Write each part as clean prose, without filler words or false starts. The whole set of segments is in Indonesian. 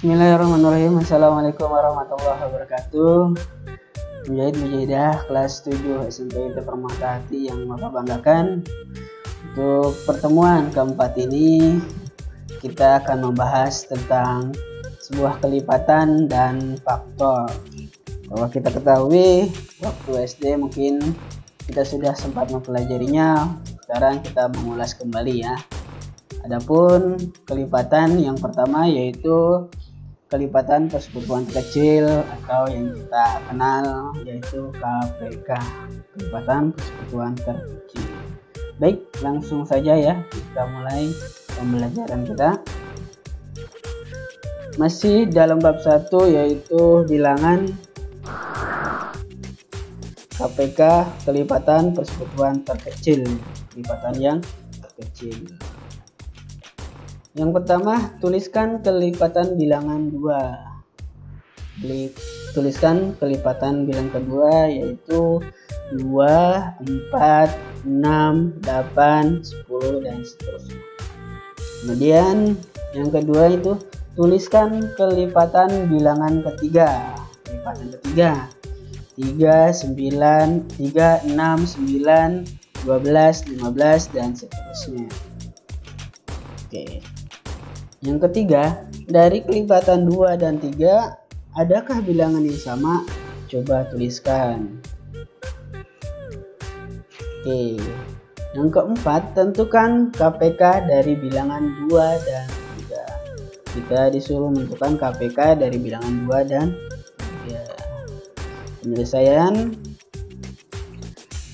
Bismillahirrahmanirrahim. Assalamualaikum warahmatullahi wabarakatuh. Mujahidah kelas 7 SMP Inti Permata Hati yang Bapak banggakan. Untuk pertemuan keempat ini kita akan membahas tentang sebuah kelipatan dan faktor. Kalau kita ketahui waktu SD mungkin kita sudah sempat mempelajarinya. Sekarang kita mengulas kembali ya. Adapun kelipatan yang pertama yaitu kelipatan persekutuan kecil atau yang kita kenal yaitu KPK, kelipatan persekutuan terkecil. Baik, langsung saja ya kita mulai pembelajaran kita. Masih dalam bab 1 yaitu bilangan KPK, kelipatan persekutuan terkecil, kelipatan yang terkecil. Yang pertama, tuliskan kelipatan bilangan 2. Tuliskan kelipatan bilangan kedua yaitu 2, 4, 6, 8, 10 dan seterusnya. Kemudian yang kedua itu tuliskan kelipatan bilangan ketiga. Kelipatan ketiga 3, 9, 3, 6, 9, 12, 15 dan seterusnya. Oke. Yang ketiga, dari kelipatan 2 dan 3, adakah bilangan yang sama? Coba tuliskan. Oke. Yang keempat, tentukan KPK dari bilangan 2 dan 3. Kita disuruh menentukan KPK dari bilangan 2 dan 3. Penyelesaian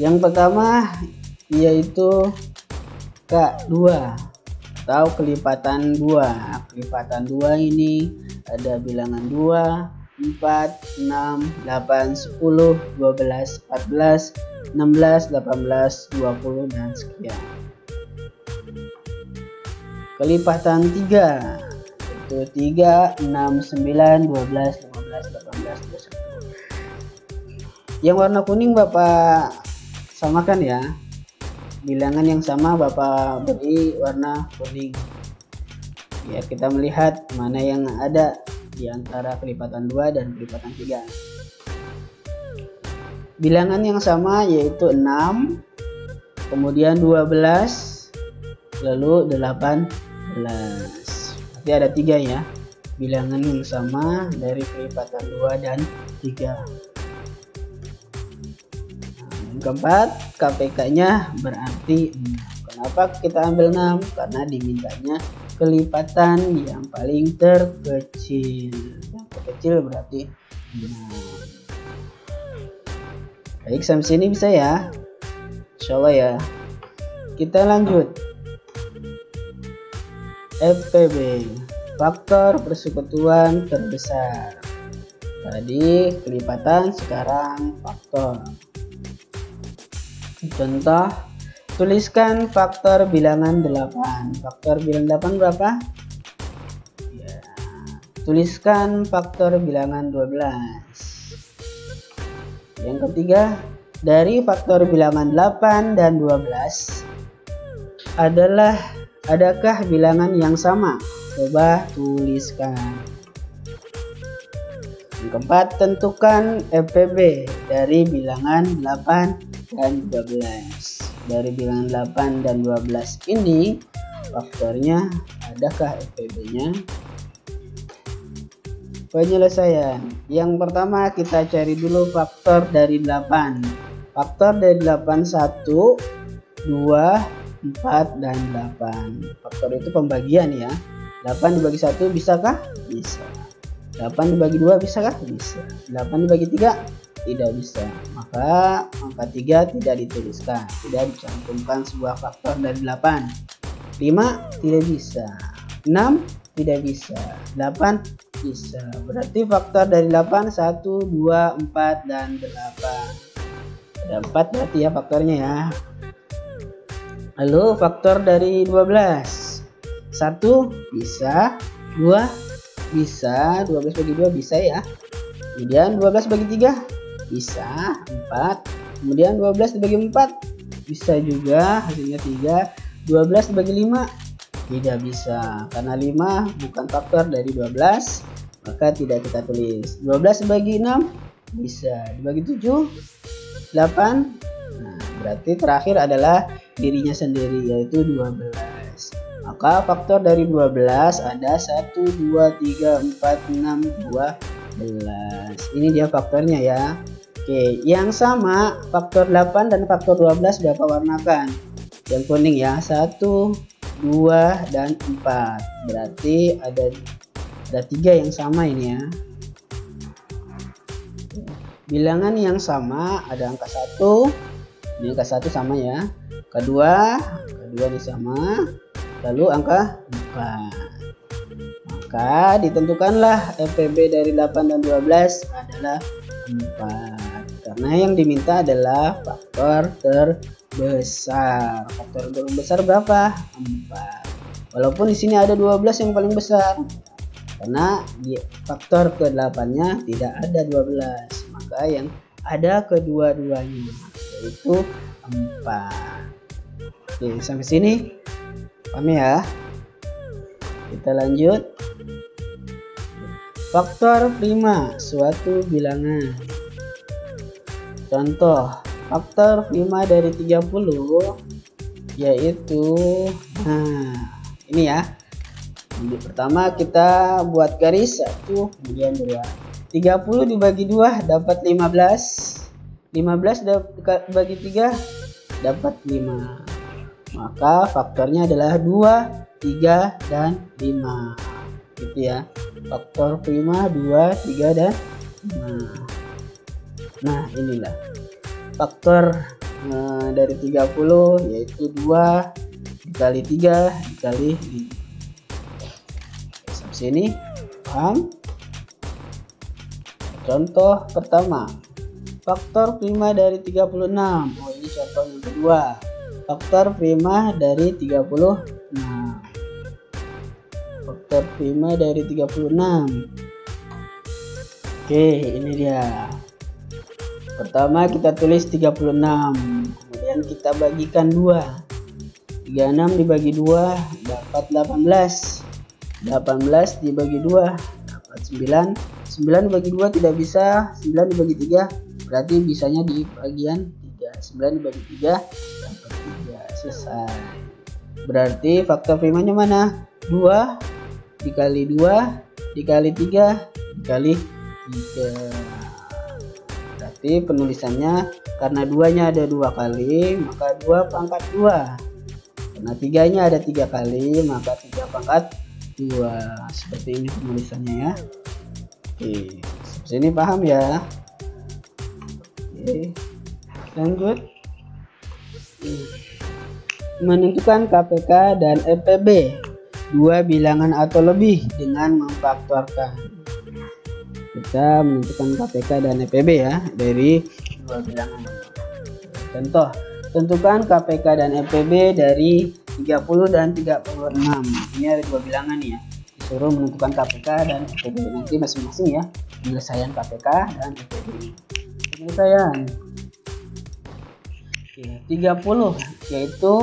yang pertama yaitu K2 atau kelipatan 2. Kelipatan 2 ini ada bilangan 2, 4, 6, 8, 10, 12, 14, 16, 18, 20 dan sekian. Kelipatan 3 itu 3, 6, 9, 12, 15, 18, 20. Yang warna kuning Bapak samakan ya. Bilangan yang sama Bapak beri warna kuning. Biar kita melihat mana yang ada di antara kelipatan 2 dan kelipatan 3. Bilangan yang sama yaitu 6, kemudian 12, lalu 18. Berarti ada 3 ya. Bilangan yang sama dari kelipatan 2 dan 3. Keempat, KPK-nya berarti 6. Kenapa kita ambil 6? Karena dimintanya kelipatan yang paling terkecil. Yang terkecil berarti 6. Baik, sampai sini bisa ya? Insyaallah ya. Kita lanjut. FPB, faktor persekutuan terbesar. Tadi kelipatan, sekarang faktor. Contoh, tuliskan faktor bilangan 8. Faktor bilangan 8 berapa? Ya, tuliskan faktor bilangan 12. Yang ketiga, dari faktor bilangan 8 dan 12 adakah bilangan yang sama? Coba tuliskan. Yang keempat, tentukan FPB dari bilangan 8 dan 12. Dari bilangan 8 dan 12 ini faktornya adakah FPB-nya? Penyelesaian. Yang pertama kita cari dulu faktor dari 8. Faktor dari 8 1, 2, 4 dan 8. Faktor itu pembagian ya. 8 dibagi 1 bisakah? Bisa. 8 dibagi 2 bisakah? Bisa. 8 dibagi 3 tidak bisa, maka angka 3 tidak dituliskan, tidak dicantumkan sebuah faktor dari 8. 5 tidak bisa, 6 tidak bisa, 8 bisa. Berarti faktor dari 8 1, 2, 4 dan 8. Ada 4 berarti ya faktornya ya. Lalu faktor dari 12. 1 bisa, 2 bisa, 12 bagi 2 bisa ya. Kemudian 12 bagi 3 bisa, 4. Kemudian 12 dibagi 4 bisa juga, hasilnya 3. 12 dibagi 5 tidak bisa, karena 5 bukan faktor dari 12. maka tidak kita tulis. 12 dibagi 6 bisa, dibagi 7 8. Nah, berarti terakhir adalah dirinya sendiri, yaitu 12. Maka faktor dari 12 ada 1 2 3 4 6 12. Ini dia faktornya ya. Oke, yang sama faktor 8 dan faktor 12 Bapak warnakan. Yang kuning ya, 1 2 dan 4. Berarti ada 3 yang sama ini ya. Bilangan yang sama ada angka 1. Ini angka 1 sama ya. Kedua ini sama. Lalu angka 4. Maka ditentukanlah FPB dari 8 dan 12 adalah 4. Karena yang diminta adalah faktor terbesar. Faktor terbesar berapa? 4. Walaupun di sini ada 12 yang paling besar. Karena di faktor ke-8-nya tidak ada 12. Maka yang ada kedua-duanya yaitu 4. Oke, sampai sini paham ya? Kita lanjut. Faktor prima suatu bilangan. Contoh, faktor prima dari 30 yaitu ini ya. Pertama kita buat garis 1 kemudian 2. 30 dibagi 2 dapat 15. 15 dibagi 3 dapat 5. Maka faktornya adalah 2, 3, dan 5. Gitu ya. Faktor prima 2, 3, dan 5. Nah, inilah faktor dari 30 yaitu 2 dikali 3 dikali 5. Sampai sini paham? Contoh pertama, faktor prima dari 36. Oh, ini contoh yang kedua. Faktor prima dari 36. Faktor prima dari 36. Oke, ini dia. Pertama kita tulis 36. Kemudian kita bagikan 2. 36 dibagi 2 dapat 18. 18 dibagi 2 dapat 9. 9 dibagi 2 tidak bisa. 9 dibagi 3 berarti bisanya di bagian 3. 9 dibagi 3 dapat 3. Selesai. Berarti faktor primanya mana? 2 dikali 2 dikali 3 dikali 3. Berarti penulisannya karena 2-nya ada 2 kali maka 2 pangkat 2. Karena 3-nya ada 3 kali maka 3 pangkat 2. Seperti ini penulisannya ya. Oke, sini paham ya. Oke, lanjut. Menentukan KPK dan FPB dua bilangan atau lebih dengan memfaktorkan. Kita menentukan KPK dan FPB ya dari dua bilangan. Contoh, tentukan KPK dan FPB dari 30 dan 36. Ini ada dua bilangan ya. Disuruh menentukan KPK dan FPB. Nanti masing-masing ya penyelesaian KPK dan FPB. Penyelesaian 30 yaitu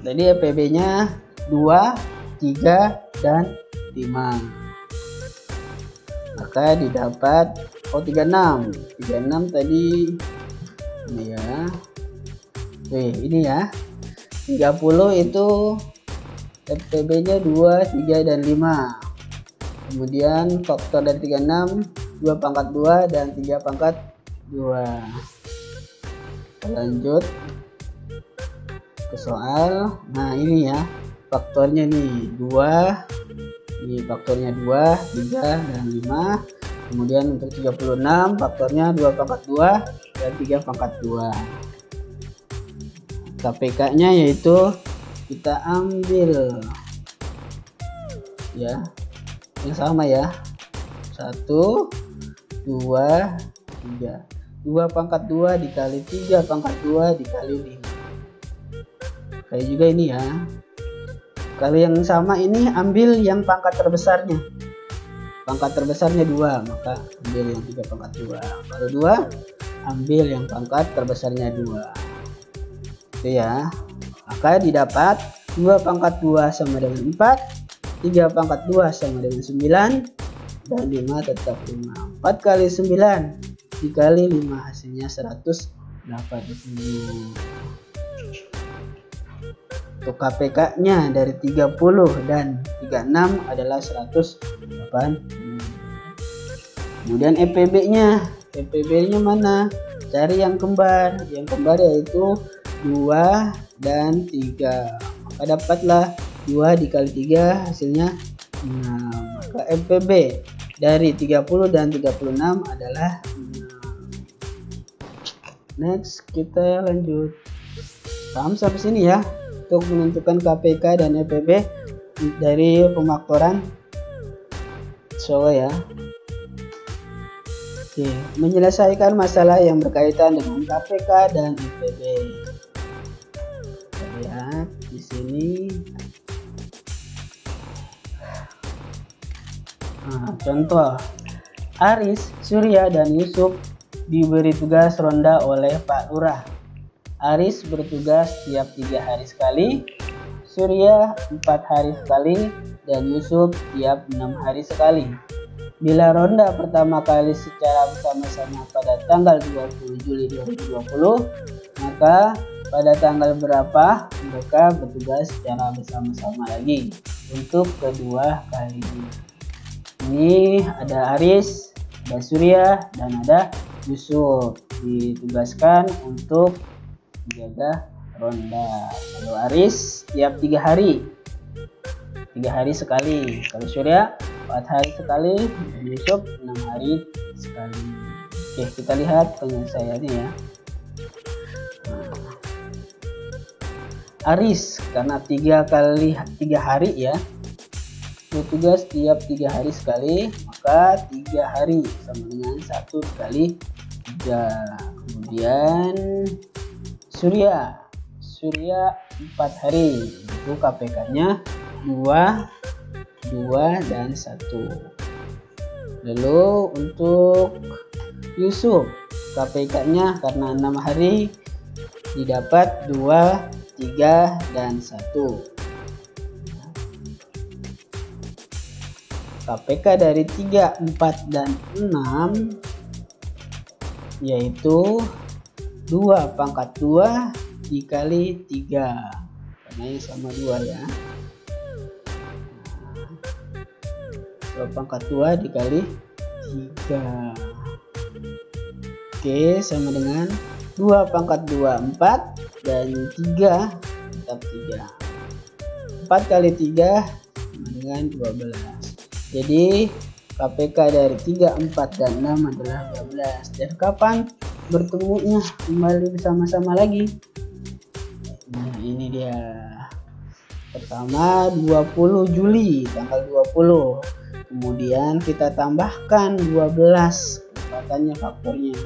tadi FPB nya 2, 3, dan 5. Maka didapat 36 tadi ini ya. Ini ya. 30 itu FPB nya 2, 3, dan 5. Kemudian faktor dari 36 2 pangkat 2 dan 3 pangkat 2. Kita lanjut ke soal. Nah, ini ya faktornya nih 2. Ini faktornya 2, 3, dan 5. Kemudian untuk 36 faktornya 2 pangkat 2 dan 3 pangkat 2. KPK nya yaitu kita ambil ya yang sama ya, 1, 2, 3. 2 pangkat 2 dikali 3 pangkat 2 dikali 5. Kayak juga ini ya. Kalau yang sama ini ambil yang pangkat terbesarnya. Pangkat terbesarnya 2, maka ambil yang 3 pangkat 2. Kalau 2, ambil yang pangkat terbesarnya 2. Itu ya. Maka didapat 2 pangkat 2 sama dengan 4. 3 pangkat 2 sama dengan 9, dan 5 tetap 5. 4 kali 9 dikali 5 hasilnya 180. Untuk KPK nya dari 30 dan 36 adalah 180. Kemudian EPB nya mana? Cari yang kembar. Yang kembar yaitu 2 dan 3. Maka dapatlah 2 dikali 3 hasilnya 6. Maka EPB dari 30 dan 36 adalah 6. Next kita lanjut. Paham sampai sini ya? Untuk menentukan KPK dan EPB dari pemaktoran. So ya. Oke, menyelesaikan masalah yang berkaitan dengan KPK dan EPB. Kita lihat di sini. Contoh, Aris, Surya, dan Yusuf diberi tugas ronda oleh Pak Lurah. Aris bertugas tiap 3 hari sekali, Surya 4 hari sekali, dan Yusuf tiap 6 hari sekali. Bila ronda pertama kali secara bersama-sama pada tanggal 20 Juli 2020, maka pada tanggal berapa mereka bertugas secara bersama-sama lagi untuk kedua kalinya. Ini ada Aris, ada Surya, dan ada Yusuf ditugaskan untuk menjaga ronda. Kalau Aris tiap 3 hari sekali, kalau Surya 4 hari sekali, dan Yusuf 6 hari sekali. Oke, kita lihat penyelesaiannya ya. Aris karena 3 hari ya, bertugas tiap 3 hari sekali, maka 3 hari sama dengan 1 kali 3. Kemudian Surya 4 hari, itu KPK nya 2 dan 1. Lalu untuk Yusuf, KPK nya karena 6 hari didapat 2, 3, dan 1. KPK dari 3, 4, dan 6 yaitu 2 pangkat 2 dikali 3, karena ini sama 2 ya. 2 pangkat 2 dikali 3. Oke, sama dengan 2 pangkat 2 4, dan 3 tetap 3. 4 kali 3 sama dengan 12. Jadi KPK dari 3, 4, dan 6 adalah 12. Dan kapan bertemunya kembali bersama-sama lagi? Nah, ini dia. Pertama 20 Juli, tanggal 20. Kemudian kita tambahkan 12, kekuatannya faktornya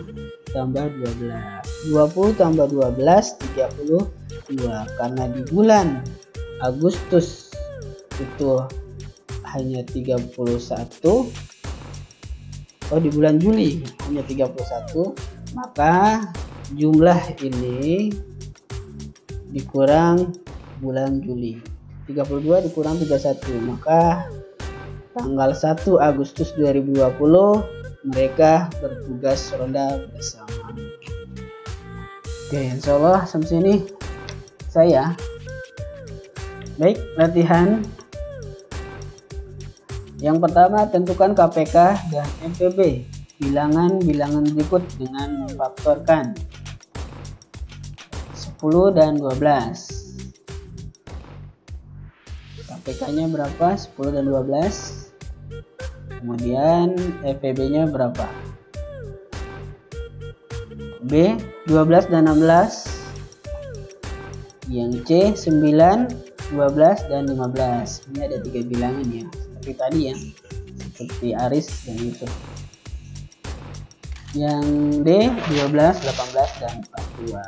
tambah 12. 20 tambah 12 32. Karena di bulan Agustus itu hanya 31, di bulan Juli hanya 31, maka jumlah ini dikurang bulan Juli. 32 dikurang 31, maka tanggal 1 Agustus 2020 mereka bertugas ronda bersama. Oke, insyaallah sampai sini saya. Baik, latihan yang pertama, tentukan KPK dan EPB bilangan-bilangan berikut dengan memfaktorkan 10 dan 12. KPK-nya berapa? 10 dan 12. Kemudian EPB-nya berapa? B 12 dan 16. Yang C 9, 12, dan 15. Ini ada 3 bilangan ya, seperti tadi ya, seperti Aris dan Yusuf. Yang D 12, 18, dan 42.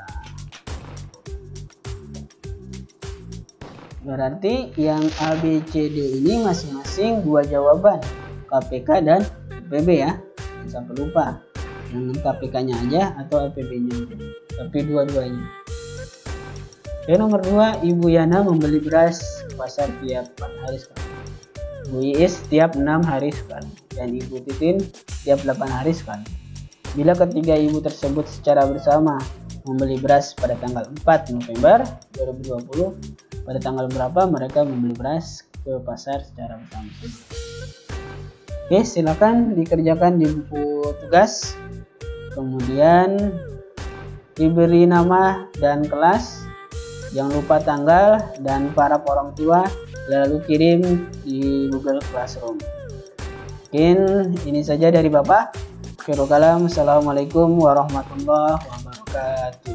Berarti yang A, B, C, D ini masing-masing 2 jawaban, KPK dan EPB ya. Jangan sampai lupa, jangan KPK-nya aja atau EPB-nya aja, tapi dua-duanya. Oke, nomor 2, Ibu Yana membeli beras ke pasar tiap 4 hari sekali. Bu Iis setiap 6 hari sekali dan Ibu Titin setiap 8 hari sekali. Bila ketiga ibu tersebut secara bersama membeli beras pada tanggal 4 November 2020, pada tanggal berapa mereka membeli beras ke pasar secara bersama? Oke, silakan dikerjakan di buku tugas. Kemudian diberi nama dan kelas, jangan lupa tanggal dan para orang tua, lalu kirim di Google Classroom. Mungkin ini saja dari Bapak. Assalamualaikum warahmatullahi wabarakatuh.